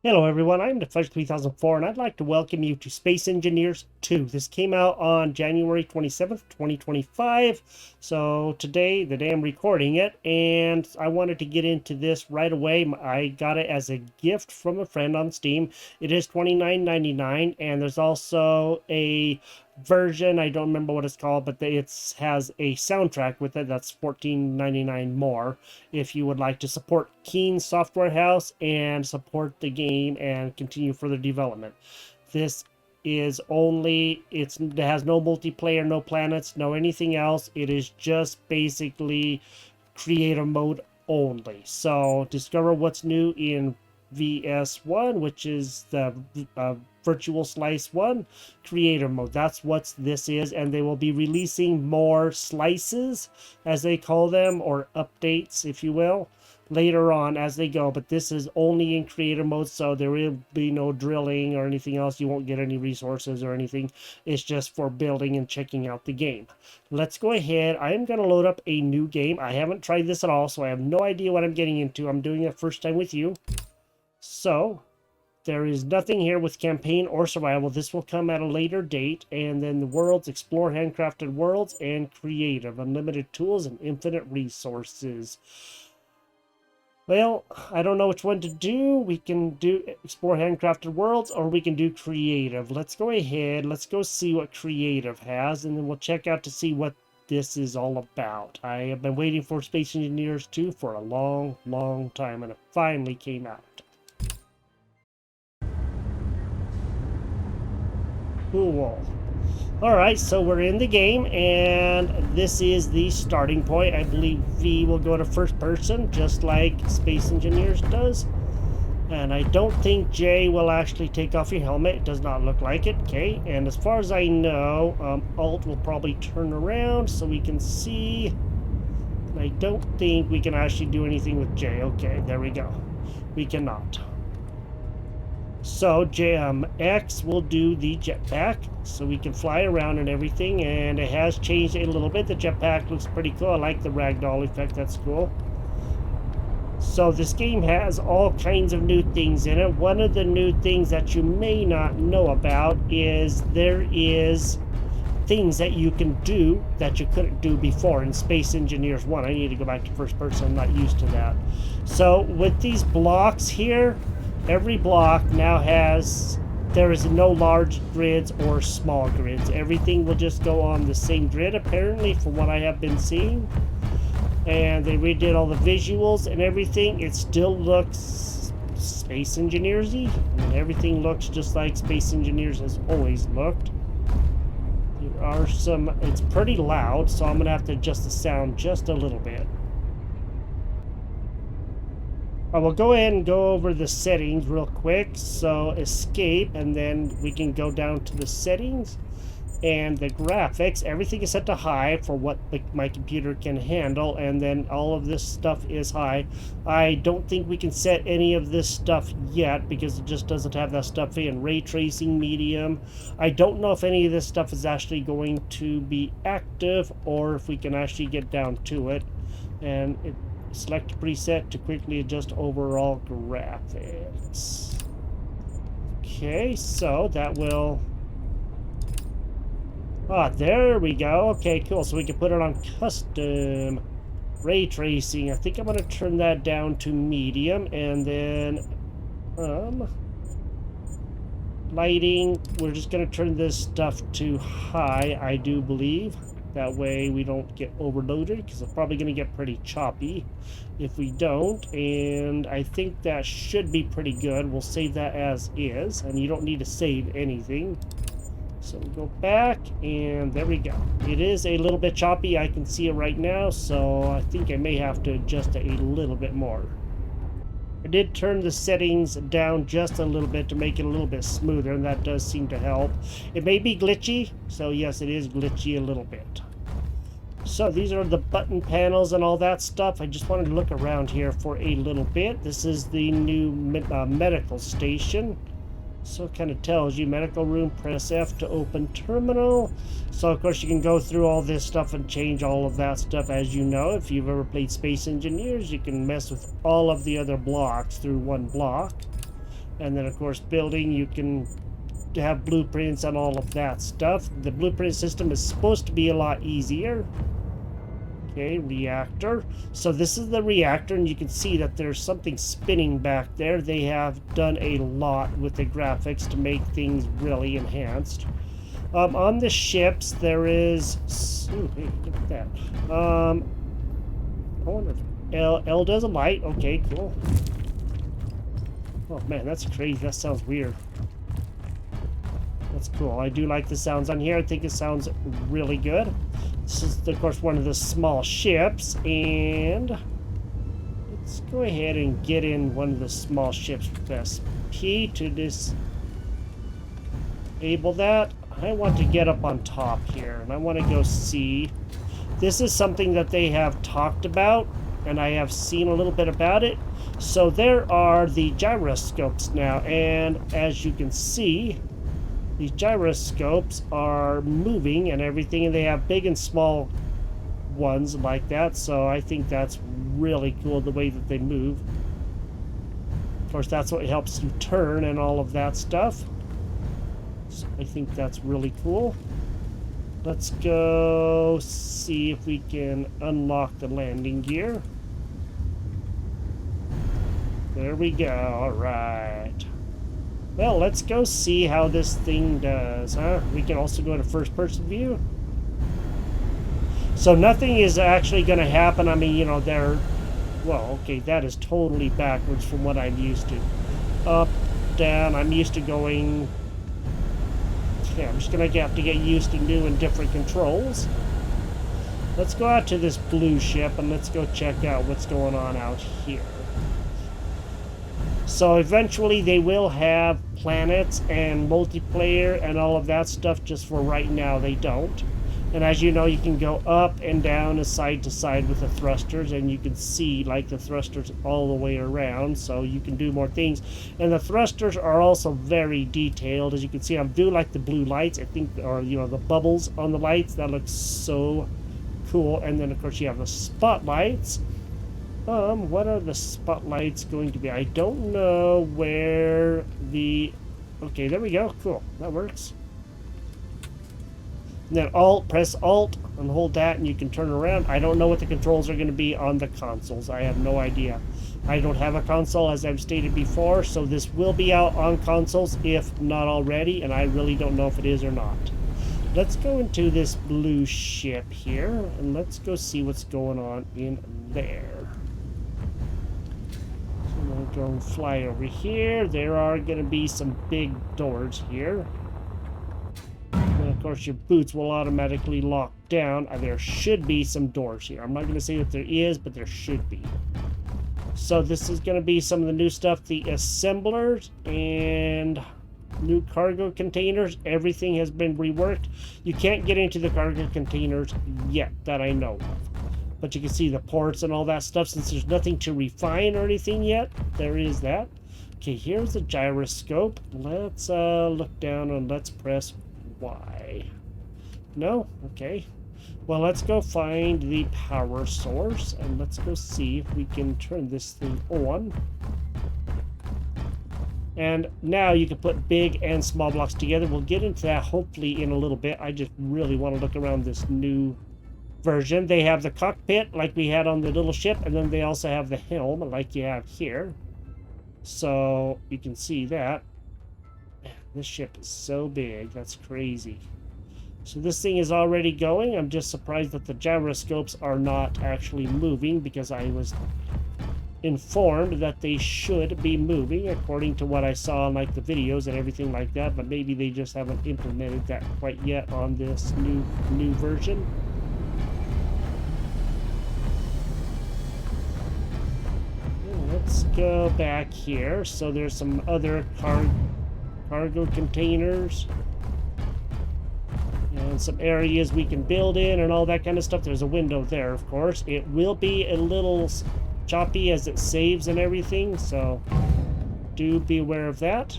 Hello everyone, I'm Deflector3004 and I'd like to welcome you to Space Engineers 2. This came out on January 27th, 2025. So today, the day I'm recording it, and I wanted to get into this right away. I got it as a gift from a friend on Steam. It is $29.99 and there's also a version, I don't remember what it's called, but it has a soundtrack with it that's $14.99 more if you would like to support Keen Software House and support the game and continue further development. This is only, it has no multiplayer, no planets, no anything else. It is just basically creator mode only. So discover what's new in VS1, which is the Virtual Slice 1 creator mode. That's what this is, and they will be releasing more slices, as they call them, or updates, if you will, later on as they go. But this is only in creator mode, so there will be no drilling or anything else. You won't get any resources or anything. It's just for building and checking out the game. Let's go ahead. I am going to load up a new game. I haven't tried this at all, so I have no idea what I'm getting into. I'm doing it first time with you. So there is nothing here with campaign or survival. This will come at a later date. And then the worlds, explore handcrafted worlds, and creative, unlimited tools and infinite resources. Well, I don't know which one to do. We can do explore handcrafted worlds, or we can do creative. Let's go ahead. Let's go see what creative has, and then we'll check out to see what this is all about. I have been waiting for Space Engineers 2 for a long time, and it finally came out. Cool. Alright, so we're in the game, and this is the starting point. I believe V will go to first person, just like Space Engineers does. And I don't think J will actually take off your helmet. It does not look like it. Okay, and as far as I know, Alt will probably turn around so we can see. I don't think we can actually do anything with J. Okay, there we go. We cannot. So X will do the jetpack, so we can fly around and everything, and it has changed a little bit. The jetpack looks pretty cool. I like the ragdoll effect, that's cool. So this game has all kinds of new things in it. One of the new things that you may not know about is there is things that you can do that you couldn't do before in Space Engineers 1. I need to go back to first person, I'm not used to that. So with these blocks here, every block now has, there is no large grids or small grids. Everything will just go on the same grid, apparently, from what I have been seeing. And they redid all the visuals and everything. It still looks Space Engineers-y. And everything looks just like Space Engineers has always looked. There are some, it's pretty loud, so I'm going to have to adjust the sound just a little bit. I will go ahead and go over the settings real quick. So escape, and then we can go down to the settings and the graphics. Everything is set to high for what my computer can handle, and then all of this stuff is high. I don't think we can set any of this stuff yet because it just doesn't have that stuff in. Ray tracing, medium. I don't know if any of this stuff is actually going to be active or if we can actually get down to it. And select preset to quickly adjust overall graphics. Okay, so that will... there we go. Okay, cool. So we can put it on custom ray tracing. I think I'm going to turn that down to medium, and then lighting, we're just going to turn this stuff to high, I do believe. That way we don't get overloaded, because it's probably going to get pretty choppy if we don't. And I think that should be pretty good. We'll save that as is, and you don't need to save anything. So we go back, and there we go. It is a little bit choppy. I can see it right now, so I think I may have to adjust it a little bit more. I did turn the settings down just a little bit to make it a little bit smoother, and that does seem to help. It may be glitchy, so yes, it is glitchy a little bit. So these are the button panels and all that stuff. I just wanted to look around here for a little bit. This is the new medical station. So it kind of tells you medical room, press F to open terminal. So of course you can go through all this stuff and change all of that stuff. As you know, if you've ever played Space Engineers, you can mess with all of the other blocks through one block. And then, of course, building, you can have blueprints and all of that stuff. The blueprint system is supposed to be a lot easier. Okay, reactor. So this is the reactor, and you can see that there's something spinning back there. They have done a lot with the graphics to make things really enhanced. On the ships, there is... Ooh, hey, look at that. I wonder if L does a light. Okay, cool. Oh, man, that's crazy. That sounds weird. That's cool. I do like the sounds on here. I think it sounds really good. This is, of course, one of the small ships, and let's go ahead and get in one of the small ships. Press P to disable that. I want to get up on top here, and I want to go see. This is something that they have talked about, and I have seen a little bit about it. So there are the gyroscopes now, and as you can see, these gyroscopes are moving and everything, and they have big and small ones like that. So I think that's really cool, the way that they move. Of course, that's what helps you turn and all of that stuff. So I think that's really cool. Let's go see if we can unlock the landing gear. There we go. All right. Well, let's go see how this thing does, huh? We can also go to first-person view. So nothing is actually going to happen. I mean, you know, they're... Well, okay, that is totally backwards from what I'm used to. Up, down, I'm used to going... Yeah, I'm just going to have to get used to new and different controls. Let's go out to this blue ship and let's go check out what's going on out here. So eventually they will have planets and multiplayer and all of that stuff. Just for right now, they don't. And as you know, you can go up and down and side to side with the thrusters, and you can see like the thrusters all the way around, so you can do more things. And the thrusters are also very detailed. As you can see, I'm doing like the blue lights, I think, or you know, the bubbles on the lights. That looks so cool. And then of course you have the spotlights. What are the spotlights going to be? I don't know where the... Okay, there we go. Cool. That works. And then press Alt and hold that and you can turn around. I don't know what the controls are going to be on the consoles. I have no idea. I don't have a console, as I've stated before, so this will be out on consoles if not already, and I really don't know if it is or not. Let's go into this blue ship here and let's go see what's going on in there. So I'm going to go and fly over here. There are going to be some big doors here. And of course your boots will automatically lock down. There should be some doors here. I'm not going to say that there is, but there should be. So this is going to be some of the new stuff. The assemblers and new cargo containers. Everything has been reworked. You can't get into the cargo containers yet that I know of. But you can see the ports and all that stuff. Since there's nothing to refine or anything yet, there is that. Okay, here's the gyroscope. Let's look down and let's press Y. No? Okay. Well, let's go find the power source and let's go see if we can turn this thing on. And now you can put big and small blocks together. We'll get into that hopefully in a little bit. I just really want to look around this new version. They have the cockpit like we had on the little ship, and then they also have the helm like you have here. So you can see that. Man, this ship is so big. That's crazy. So this thing is already going. I'm just surprised that the gyroscopes are not actually moving, because I was informed that they should be moving according to what I saw in like the videos and everything like that, but maybe they just haven't implemented that quite yet on this new version. Let's go back here. So there's some other cargo containers and some areas we can build in and all that kind of stuff. There's a window there, of course. It will be a little choppy as it saves and everything, so do be aware of that.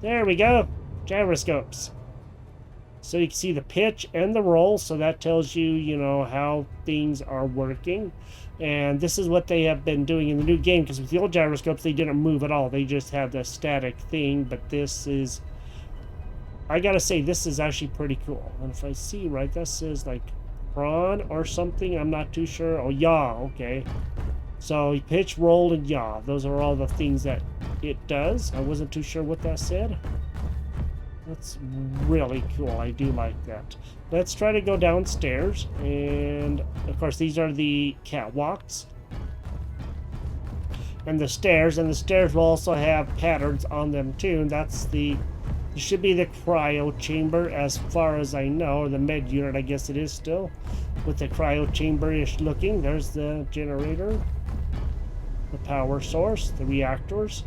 There we go. Gyroscopes. So you can see the pitch and the roll, so that tells you, you know, how things are working. And this is what they have been doing in the new game, because with the old gyroscopes, they didn't move at all. They just had the static thing, but this is... I gotta say, this is actually pretty cool. And if I see right, that says like prawn or something. I'm not too sure. Oh, yaw, okay. So pitch, roll, and yaw. Those are all the things that it does. I wasn't too sure what that said. That's really cool. I do like that. Let's try to go downstairs. And, of course, these are the catwalks. And the stairs. And the stairs will also have patterns on them, too. And that's the... It should be the cryo chamber, as far as I know. Or the med unit, I guess it is still. With the cryo chamber-ish looking. There's the generator. The power source. The reactors.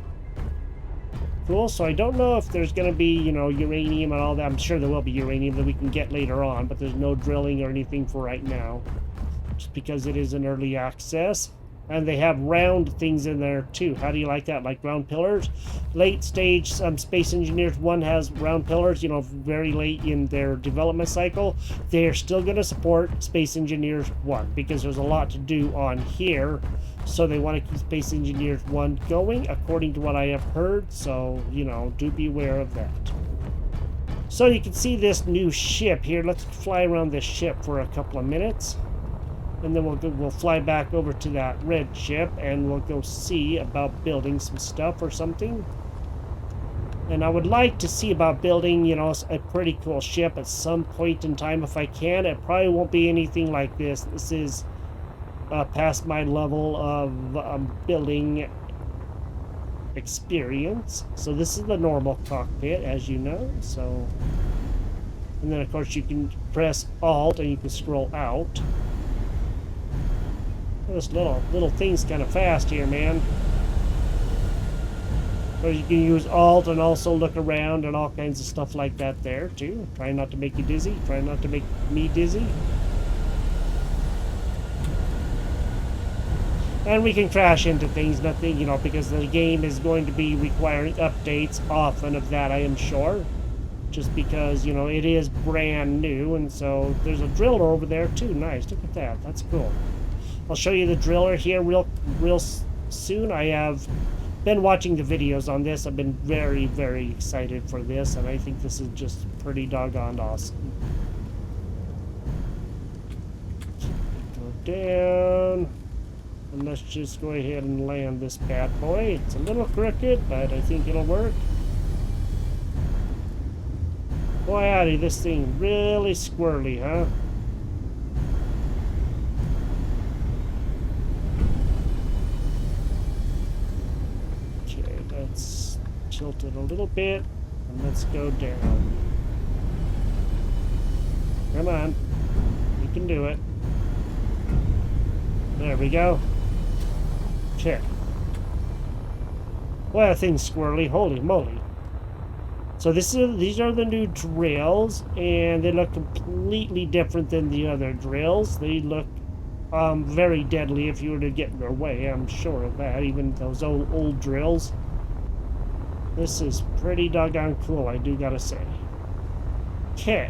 Cool. So I don't know if there's going to be, you know, uranium and all that. I'm sure there will be uranium that we can get later on, but there's no drilling or anything for right now, just because it is an early access. And they have round things in there too. How do you like that? Like round pillars? Late stage Space Engineers 1 has round pillars, you know, very late in their development cycle. They're still going to support Space Engineers 1 because there's a lot to do on here. So they want to keep Space Engineers 1 going, according to what I have heard. So, you know, do be aware of that. So you can see this new ship here. Let's fly around this ship for a couple of minutes. And then we'll fly back over to that red ship and we'll go see about building some stuff or something. And I would like to see about building, you know, a pretty cool ship at some point in time if I can. It probably won't be anything like this. This is past my level of building experience. So this is the normal cockpit, as you know. So, and then of course you can press Alt and you can scroll out. This little thing's kind of fast here, man. Or you can use Alt and also look around and all kinds of stuff like that there too. Try not to make you dizzy. Try not to make me dizzy. And we can crash into things, nothing, you know, because the game is going to be requiring updates often of that, I am sure. Just because, you know, it is brand new, and so there's a driller over there too. Nice, look at that. That's cool. I'll show you the driller here real soon. I have been watching the videos on this. I've been very, very excited for this, and I think this is just pretty doggone awesome. Go down, and let's just go ahead and land this bad boy. It's a little crooked, but I think it'll work. Boy, howdy, this thing really squirrely, huh? Let's tilt it a little bit, and let's go down. Come on. You can do it. There we go. Check. Well, that thing's squirrely. Holy moly. So these are the new drills, and they look completely different than the other drills. They look very deadly if you were to get in their way. I'm sure of that, even those old drills. This is pretty doggone cool, I do gotta say. Okay.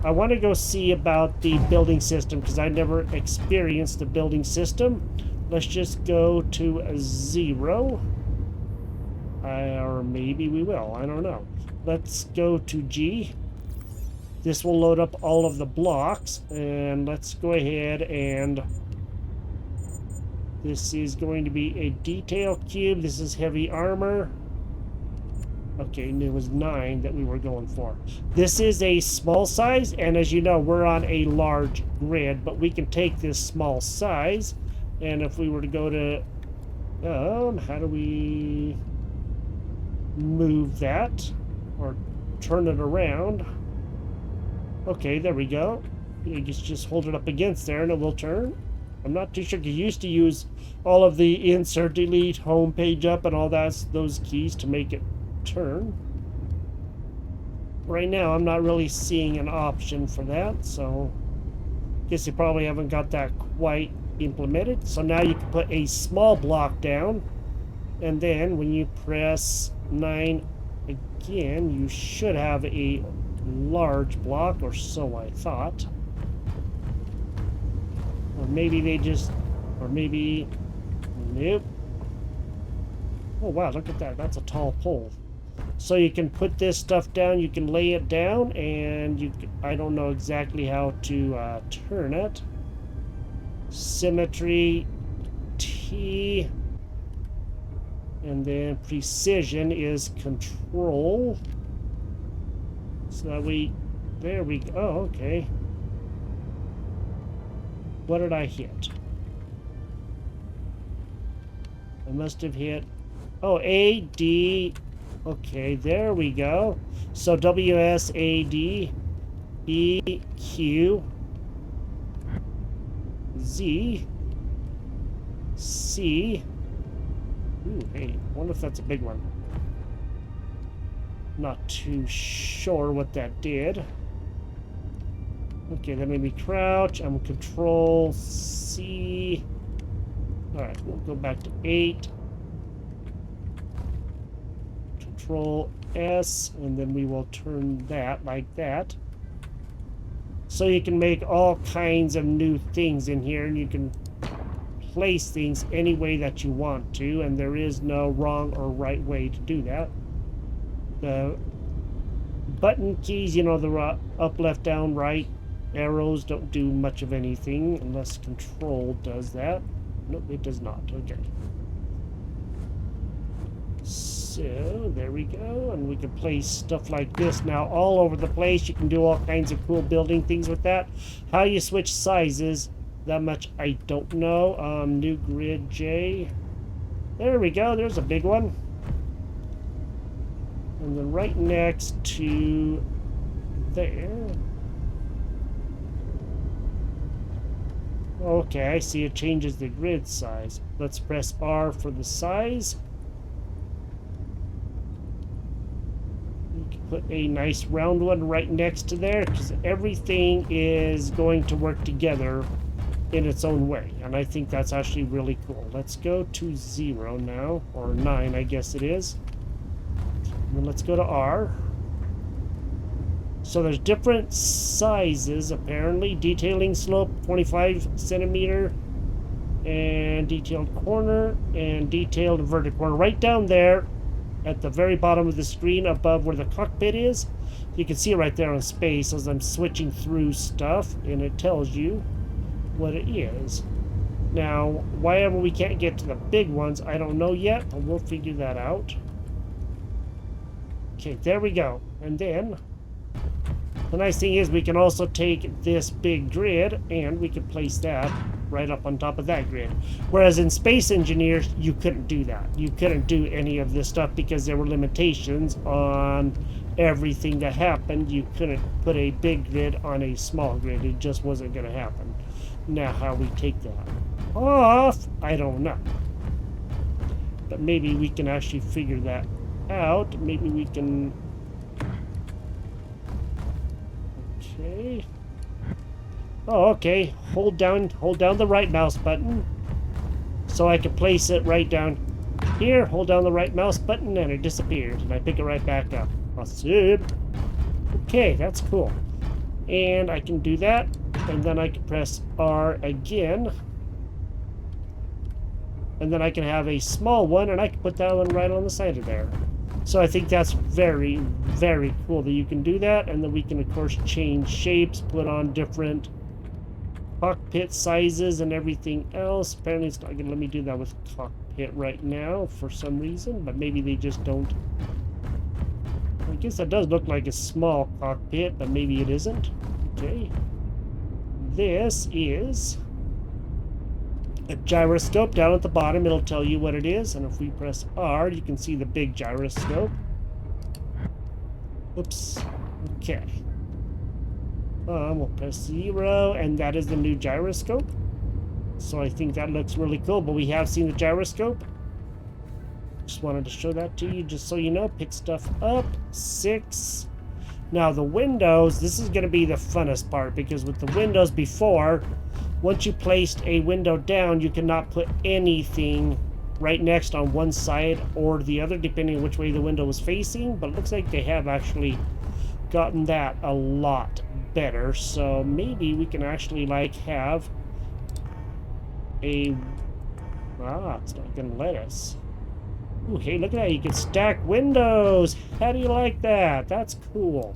I want to go see about the building system, because I never experienced the building system. Let's just go to 0. Or maybe we will, I don't know. Let's go to G. This will load up all of the blocks, and let's go ahead and... This is going to be a detail cube. This is heavy armor. Okay, and it was 9 that we were going for. This is a small size, and as you know, we're on a large grid, but we can take this small size, and if we were to go to... how do we move that? Or turn it around? Okay, there we go. You just hold it up against there, and it will turn. I'm not too sure. You used to use all of the insert, delete, home page up, and all those keys to make it turn. Right now I'm not really seeing an option for that, so guess you probably haven't got that quite implemented. So now you can put a small block down, and then when you press 9 again, you should have a large block, or so I thought. Or maybe they just Or maybe... Nope. Oh wow, look at that. That's a tall pole. So you can put this stuff down, you can lay it down, and you can, I don't know exactly how to turn it. Symmetry, T, and then precision is control. So that we, there we go. Oh, okay. What did I hit? I must have hit, oh, A, D, okay, there we go. So W, S, A, D, E, Q, Z, C. Ooh, hey, I wonder if that's a big one. Not too sure what that did. Okay, that made me crouch. I'm control C. Alright, we'll go back to 8. Control S, and then we will turn that like that. So you can make all kinds of new things in here, and you can place things any way that you want to, and there is no wrong or right way to do that. The button keys, you know, the up, left, down, right arrows don't do much of anything unless control does that. Nope, it does not. Okay. So, there we go. And we can place stuff like this now all over the place. You can do all kinds of cool building things with that. How you switch sizes, that much I don't know. New grid J. There we go. There's a big one. And then right next to there. Okay, I see it changes the grid size. Let's press R for the size. You can put a nice round one right next to there because everything is going to work together in its own way. And I think that's actually really cool. Let's go to 0 now, or 9 I guess it is. And then let's go to R. So there's different sizes apparently. Detailing slope 25 centimeter, and detailed corner, and detailed inverted corner. Right down there at the very bottom of the screen above where the cockpit is. You can see it right there on space as I'm switching through stuff, and it tells you what it is. Now, why ever we can't get to the big ones, I don't know yet, but we'll figure that out. Okay, there we go. And then the nice thing is we can also take this big grid and we can place that right up on top of that grid. Whereas in Space Engineers, you couldn't do that. You couldn't do any of this stuff because there were limitations on everything that happened. You couldn't put a big grid on a small grid. It just wasn't going to happen. Now, how we take that off, I don't know. But maybe we can actually figure that out. Maybe we can... Okay. Oh, okay. Hold down the right mouse button. So I can place it right down here. Hold down the right mouse button and it disappears. And I pick it right back up. Awesome. Okay, that's cool. And I can do that. And then I can press R again. And then I can have a small one and I can put that one right on the side of there. So I think that's very, very cool that you can do that. And then we can, of course, change shapes, put on different cockpit sizes and everything else. Apparently it's not going to let me do that with cockpit right now for some reason, but maybe they just don't. I guess that does look like a small cockpit, but maybe it isn't. Okay. This is a gyroscope. Down at the bottom it'll tell you what it is, and if we press R you can see the big gyroscope. Oops. Okay. We'll press 0 and that is the new gyroscope. So I think that looks really cool, but we have seen the gyroscope. Just wanted to show that to you just so you know. Pick stuff up. 6. Now the windows, this is going to be the funnest part, because with the windows before, once you placed a window down, you cannot put anything right next on one side or the other, depending on which way the window was facing. But it looks like they have actually gotten that a lot better. So maybe we can actually like have a... Ah, it's not gonna let us. Ooh, hey, look at that. You can stack windows. How do you like that? That's cool.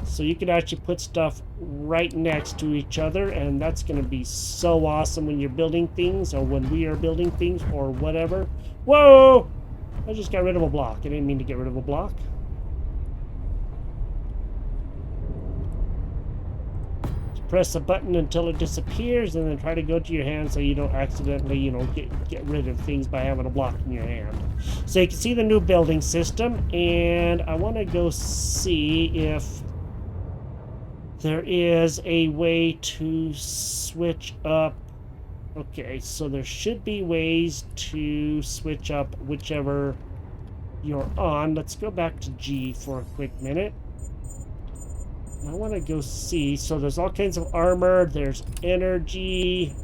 So you can actually put stuff right next to each other, and that's going to be so awesome when you're building things, or when we are building things, or whatever. Whoa! I just got rid of a block. I didn't mean to get rid of a block. Just press a button until it disappears, and then try to go to your hand so you don't accidentally, you know, get rid of things by having a block in your hand. So you can see the new building system, and I want to go see if there is a way to switch up. Okay, so there should be ways to switch up whichever you're on. Let's go back to G for a quick minute. I want to go see. So there's all kinds of armor. There's energy,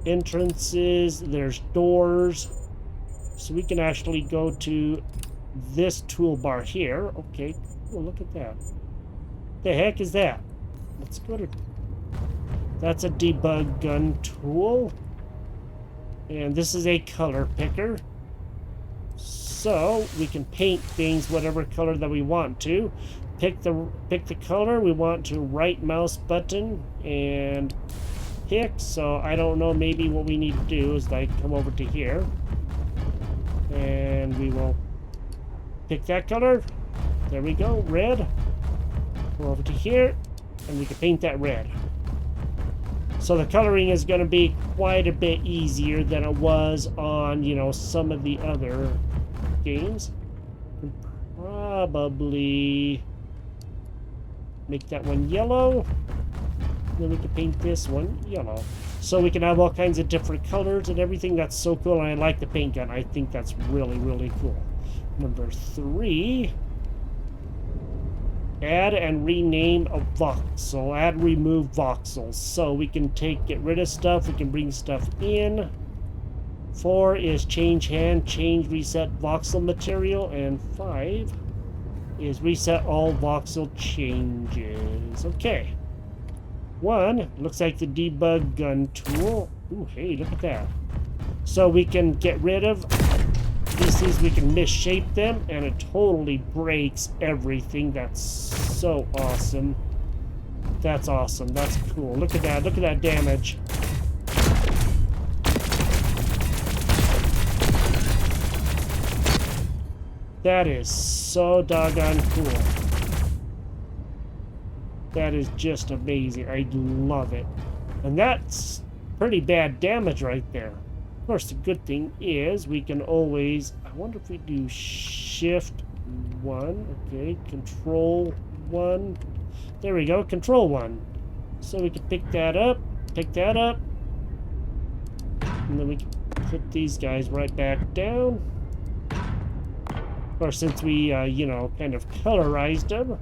entrances, there's doors. So we can actually go to this toolbar here. Okay, cool, look at that. The heck is that? Let's go to... That's a debug gun tool. And this is a color picker. So we can paint things whatever color that we want to. Pick the color. We want to right mouse button and pick. So I don't know, maybe what we need to do is like come over to here. And we will pick that color. There we go, red. Go over to here, and we can paint that red. So the coloring is going to be quite a bit easier than it was on, you know, some of the other games. Probably make that one yellow. Then we can paint this one yellow. So we can have all kinds of different colors and everything. That's so cool, and I like the paint gun. I think that's really, really cool. Number 3. Add and rename a voxel. Add and remove voxels. So we can get rid of stuff. We can bring stuff in. 4 is change hand, change, reset voxel material. And 5 is reset all voxel changes. Okay. 1 looks like the debug gun tool. Ooh, hey, look at that. So we can get rid of these things, we can misshape them, and it totally breaks everything. That's so awesome. That's awesome. That's cool. Look at that. Look at that damage. That is so doggone cool. That is just amazing. I love it. And that's pretty bad damage right there. Of course, the good thing is we can always... I wonder if we do Shift 1. Okay, Control 1. There we go, Control 1. So we can pick that up, and then we can put these guys right back down. Of course, since we, you know, kind of colorized them,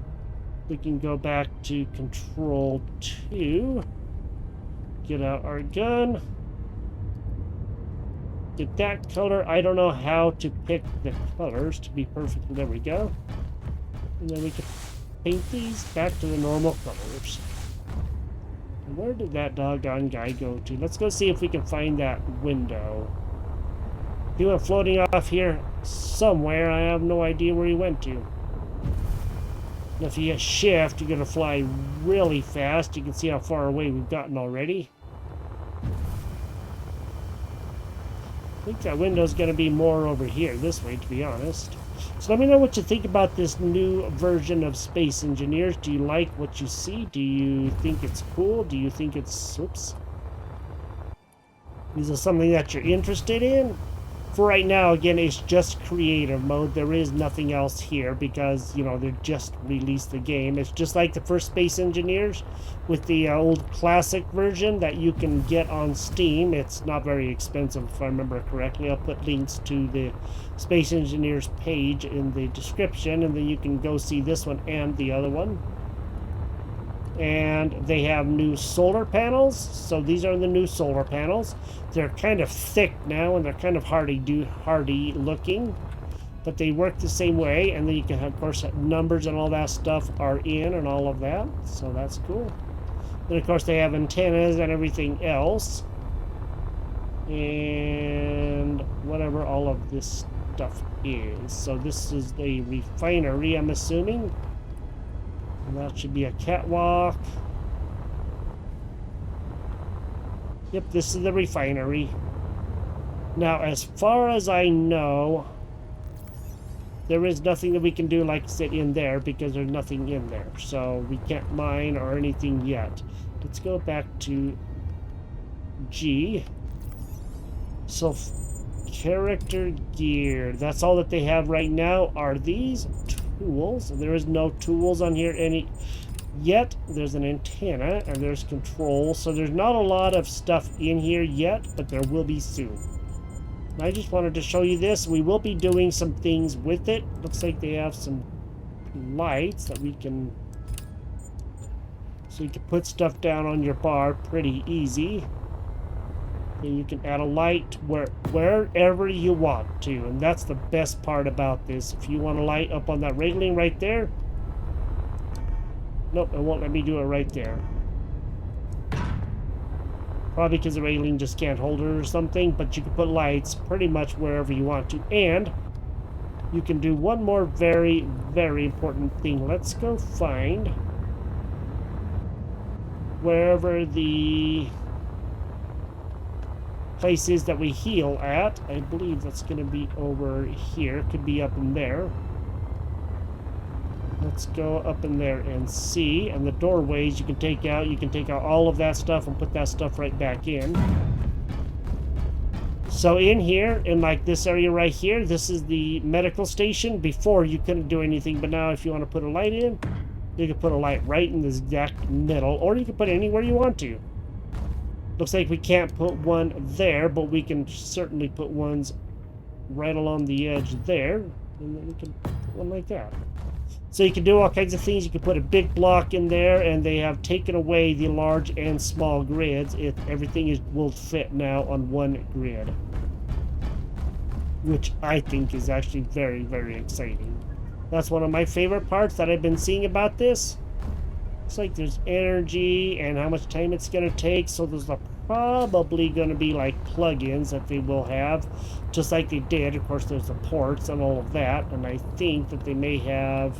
we can go back to Control 2. Get out our gun. Get that color. I don't know how to pick the colors to be perfect. There we go. And then we can paint these back to the normal colors. And where did that doggone guy go to? Let's go see if we can find that window. He went floating off here somewhere. I have no idea where he went to. And if you hit shift, you're going to fly really fast. You can see how far away we've gotten already. I think that window's going to be more over here, this way, to be honest. So let me know what you think about this new version of Space Engineers. Do you like what you see? Do you think it's cool? Do you think it's... Oops. Is this something that you're interested in? For right now, again, it's just creative mode. There is nothing else here because, you know, they just released the game. It's just like the first Space Engineers with the old classic version that you can get on Steam. It's not very expensive, if I remember correctly. I'll put links to the Space Engineers page in the description, and then you can go see this one and the other one. And they have new solar panels. So these are the new solar panels. They're kind of thick now, and they're kind of hardy looking, but they work the same way. And then you can have, of course, numbers and all that stuff are in and all of that. So that's cool. Then, of course, they have antennas and everything else. And whatever all of this stuff is. So this is a refinery, I'm assuming. And that should be a catwalk. Yep, this is the refinery. Now, as far as I know, there is nothing that we can do, like sit in there, because there's nothing in there. So we can't mine or anything yet. Let's go back to G. So, character gear. That's all that they have right now. Are these tools? There is no tools on here any yet. There's an antenna and there's control. So there's not a lot of stuff in here yet, but there will be soon. I just wanted to show you this. We will be doing some things with it. Looks like they have some lights that we can... So you can put stuff down on your bar pretty easy. And you can add a light wherever you want to. And that's the best part about this. If you want a light up on that railing right there. Nope, it won't let me do it right there. Probably because the railing just can't hold it or something, but you can put lights pretty much wherever you want to. And you can do one more very, very important thing. Let's go find wherever the place is that we heal at. I believe that's going to be over here. Could be up in there. Let's go up in there and see. And the doorways you can take out. You can take out all of that stuff and put that stuff right back in. So in here, in like this area right here, this is the medical station. Before you couldn't do anything, but now if you want to put a light in, you can put a light right in the exact middle, or you can put it anywhere you want to. Looks like we can't put one there, but we can certainly put ones right along the edge there. And then we can put one like that. So you can do all kinds of things. You can put a big block in there, and they have taken away the large and small grids. Everything will fit now on one grid, which I think is actually very, very exciting. That's one of my favorite parts that I've been seeing about this. Looks like there's energy and how much time it's going to take. So there's probably going to be like plugins that they will have, just like they did. Of course, there's the ports and all of that. And I think that they may have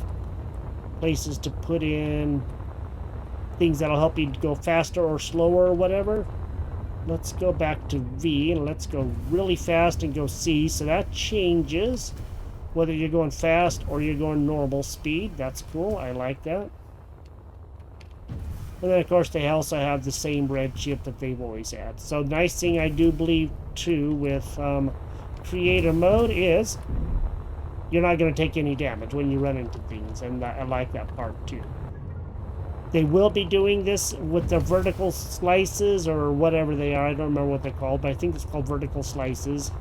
places to put in things that'll help you go faster or slower or whatever. Let's go back to V and let's go really fast and go C. So that changes whether you're going fast or you're going normal speed. That's cool. I like that. And then, of course, they also have the same red chip that they've always had. So, nice thing I do believe, too, with creator mode is you're not going to take any damage when you run into things. And I like that part, too. They will be doing this with the vertical slices or whatever they are. I don't remember what they're called, but I think it's called vertical slices.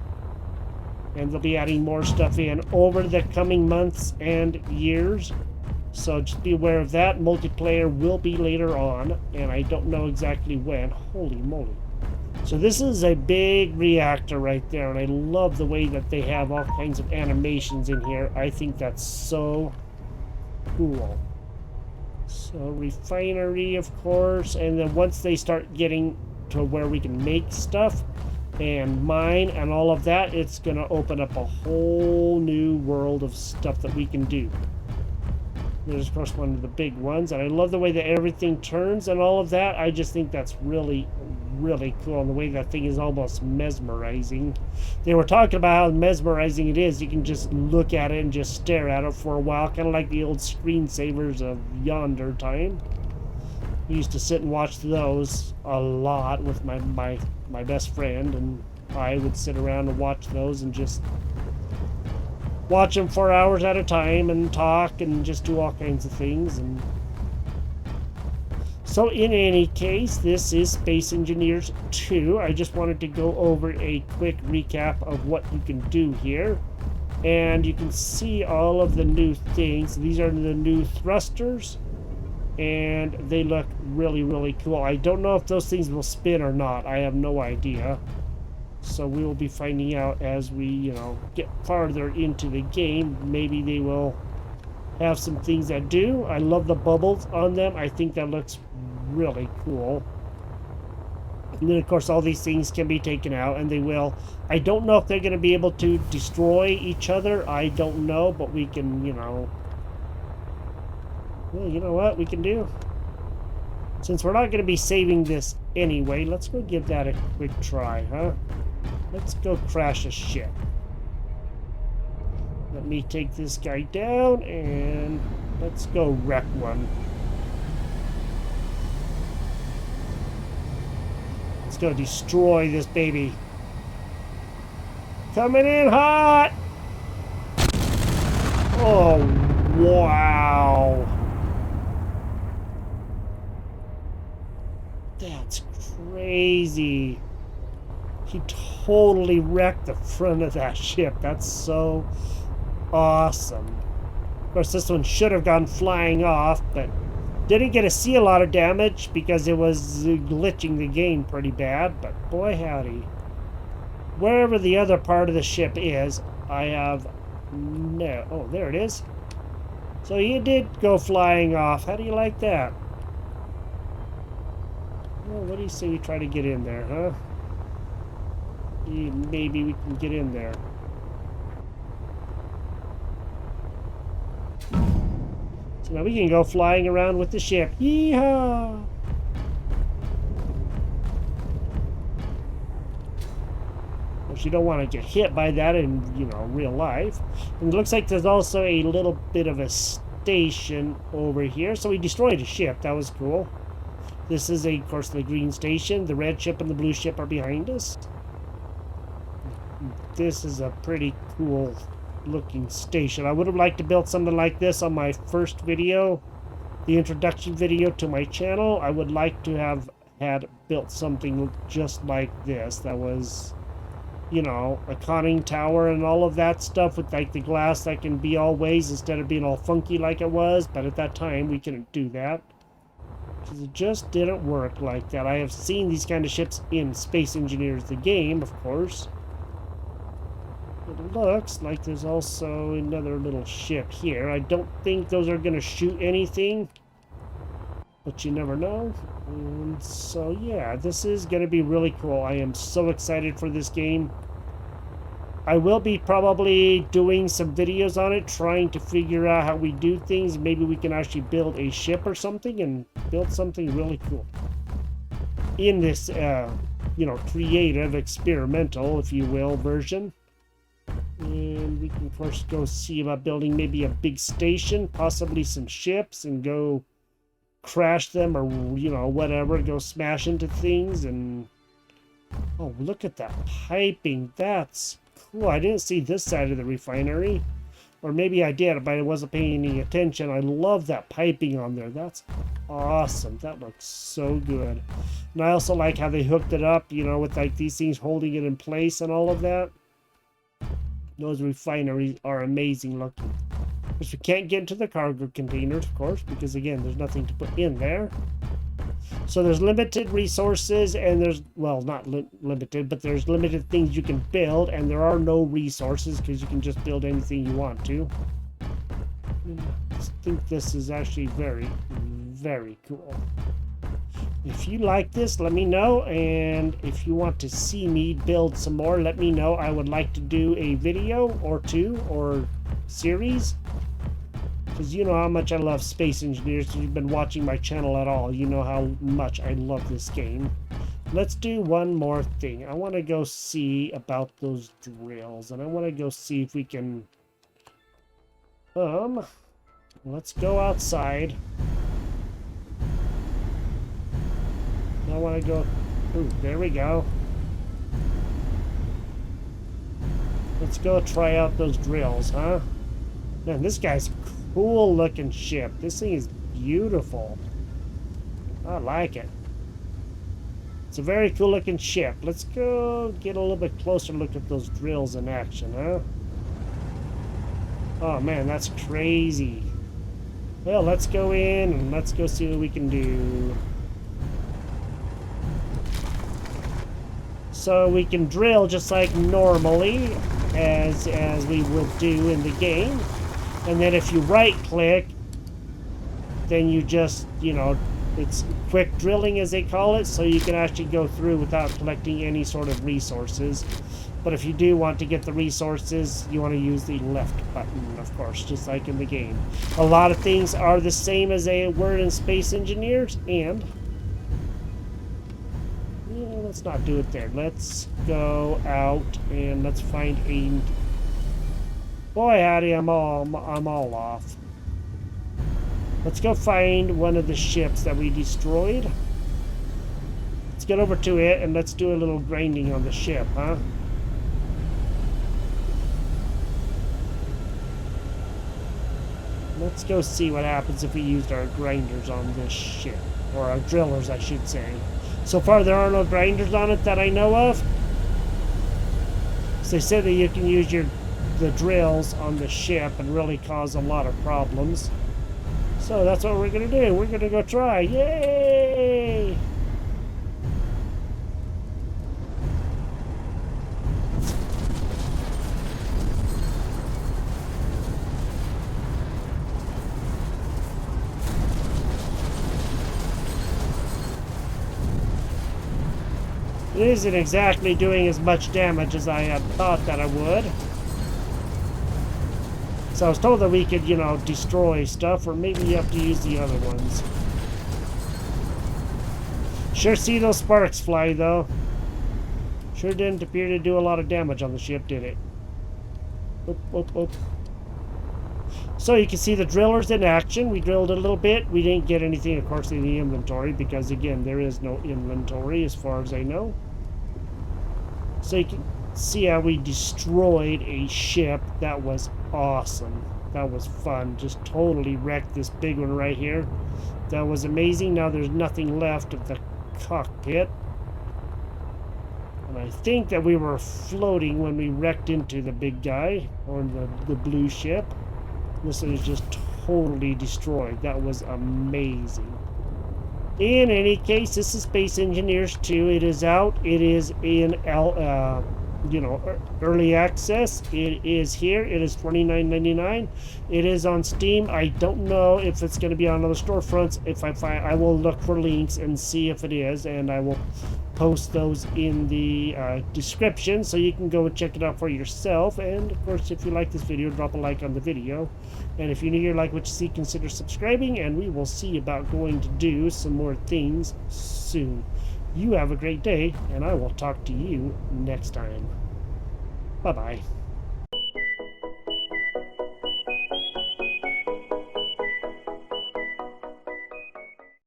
And they'll be adding more stuff in over the coming months and years. So just be aware of that. Multiplayer will be later on, and I don't know exactly when. Holy moly. So this is a big reactor right there, and I love the way that they have all kinds of animations in here. I think that's so cool. So refinery, of course, and then once they start getting to where we can make stuff and mine and all of that, it's going to open up a whole new world of stuff that we can do. There's, of course, one of the big ones, and I love the way that everything turns and all of that. I just think that's really, really cool, and the way that thing is almost mesmerizing. They were talking about how mesmerizing it is. You can just look at it and just stare at it for a while, kind of like the old screensavers of Yonder time. We used to sit and watch those a lot with my best friend, and I would sit around and watch those and just watch them for hours at a time and talk and just do all kinds of things. And so in any case, this is Space Engineers 2. I just wanted to go over a quick recap of what you can do here. And you can see all of the new things. These are the new thrusters, and they look really, really cool. I don't know if those things will spin or not. I have no idea. So we will be finding out as we, get farther into the game. Maybe they will have some things that do. I love the bubbles on them. I think that looks really cool. And then, of course, all these things can be taken out, and they will. I don't know if they're going to be able to destroy each other. I don't know, but we can, you know... Well, you know what we can do? Since we're not going to be saving this anyway, let's go give that a quick try, huh? Let's go crash a ship. Let me take this guy down, and let's go wreck one. Let's go destroy this baby. Coming in hot! Oh, wow. That's crazy. He totally wrecked the front of that ship. That's so awesome. Of course, this one should have gone flying off, but didn't get to see a lot of damage because it was glitching the game pretty bad. But boy howdy. Wherever the other part of the ship is, I have no... Oh, there it is. So you did go flying off. How do you like that? Well, what do you say we try to get in there, huh? Maybe we can get in there. So now we can go flying around with the ship. Yeehaw! Of course, you don't want to get hit by that in, you know, real life. And it looks like there's also a little bit of a station over here. So we destroyed a ship. That was cool. This is, of course, the green station. The red ship and the blue ship are behind us. This is a pretty cool looking station. I would have liked to build something like this on my first video, the introduction video to my channel. I would like to have had built something just like this that was, you know, a conning tower and all of that stuff with like the glass that can be all ways instead of being all funky like it was. But at that time we couldn't do that. It just didn't work like that. I have seen these kind of ships in Space Engineers, the game, of course. It looks like there's also another little ship here. I don't think those are going to shoot anything, but you never know. And so, yeah, this is going to be really cool. I am so excited for this game. I will be probably doing some videos on it, trying to figure out how we do things. Maybe we can actually build a ship or something and build something really cool in this, you know, creative, experimental, if you will, version. And we can, of course, go see about building maybe a big station, possibly some ships, and go crash them or, you know, whatever, go smash into things. And oh, look at that piping. That's cool. I didn't see this side of the refinery. Or maybe I did, but I wasn't paying any attention. I love that piping on there. That's awesome. That looks so good. And I also like how they hooked it up, you know, with like these things holding it in place and all of that. Those refineries are amazing looking. Which we can't get into the cargo containers, of course, because again, there's nothing to put in there. So there's limited resources, and there's, well, not limited, but there's limited things you can build, and there are no resources because you can just build anything you want to. I think this is actually very, very cool. If you like this, let me know, and if you want to see me build some more, let me know. I would like to do a video or two or series, because you know how much I love Space Engineers. If you've been watching my channel at all, you know how much I love this game. Let's do one more thing. I want to go see about those drills, and I want to go see if we can let's go outside. I want to go... Ooh, there we go. Let's go try out those drills, huh? Man, this guy's a cool looking ship. This thing is beautiful. I like it. It's a very cool looking ship. Let's go get a little bit closer look at those drills in action, huh? Oh man, that's crazy. Well, let's go in and let's go see what we can do. So we can drill just like normally, as we would do in the game. And then if you right click, then you just, you know, It's quick drilling, as they call it, so you can actually go through without collecting any sort of resources. But if you do want to get the resources, you want to use the left button, of course, just like in the game. A lot of things are the same as they were in Space Engineers, and... yeah, let's not do it there. Let's go out and let's find a... boy, howdy, I'm all off. Let's go find one of the ships that we destroyed. Let's get over to it and let's do a little grinding on the ship, huh? Let's go see what happens if we used our grinders on this ship. Or our drillers, I should say. So far, there are no grinders on it that I know of. So they said that you can use the drills on the ship and really cause a lot of problems. So that's what we're going to do. We're going to go try. Yay! It isn't exactly doing as much damage as I had thought that I would. So I was told that we could, you know, destroy stuff, or maybe you have to use the other ones. Sure see those sparks fly, though. Sure didn't appear to do a lot of damage on the ship, did it? Oop, oop, oop. So you can see the drillers in action. We drilled a little bit. We didn't get anything, of course, in the inventory, because, again, there is no inventory as far as I know. So you can see how we destroyed a ship. That was awesome. That was fun. Just totally wrecked this big one right here. That was amazing. Now there's nothing left of the cockpit. And I think that we were floating when we wrecked into the big guy, or the blue ship. This is just totally destroyed. That was amazing. In any case, this is Space Engineers 2. It is out. It is in early access. It is here. It is $29.99. It is on Steam. I don't know if it's going to be on other storefronts. If I find, I will look for links and see if it is, and I will post those in the description so you can go and check it out for yourself. And of course, if you like this video, drop a like on the video. And if you like what you see, consider subscribing, and we will see about going to do some more things soon. You have a great day, and I will talk to you next time. Bye-bye.